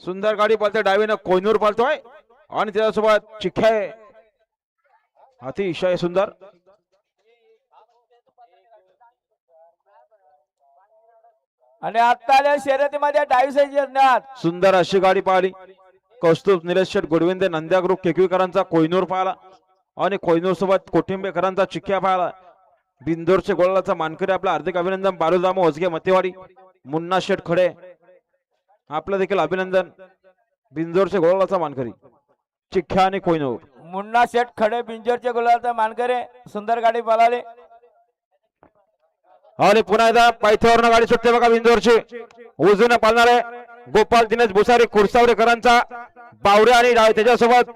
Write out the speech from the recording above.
सुंदर गाडी पळते डावीनं कोयनूर पळतोय आणि त्याच्यासोबत चिख्या आहे अतिशय सुंदर आणि आता आल्या शर्यतीमध्ये डावीच्या सुंदर अशी गाडी पाहिली कौस्तुभ निलेश शेठ गोडविंद नंद्या ग्रुप केकवीकरांचा कोयनूर पाहिला आणि कोयनूर सोबत कोठिंबेकरांचा चिख्या पाहिला बिंदोरचे गोळाचा मानकरी आपला हार्दिक अभिनंदन बालूदाम ओझगे मतेवाडी मुन्ना शेठ खडे आपलं देखील अभिनंदन बिंदोरचे गोळाचा मानकरी चिख्या आणि कोयनूर मुन्ना शेठ खडे बिंजोरचे गोळाचा मानकरी सुंदर गाडी पळाली आणि पुन्हा एकदा पायथ्यावरनं गाडी सुटते बघा बिंदोरची उजवीनं पाळणारे गोपाल दिनेश भुसारी कुरसावडेकरांचा बावरे आणि त्याच्यासोबत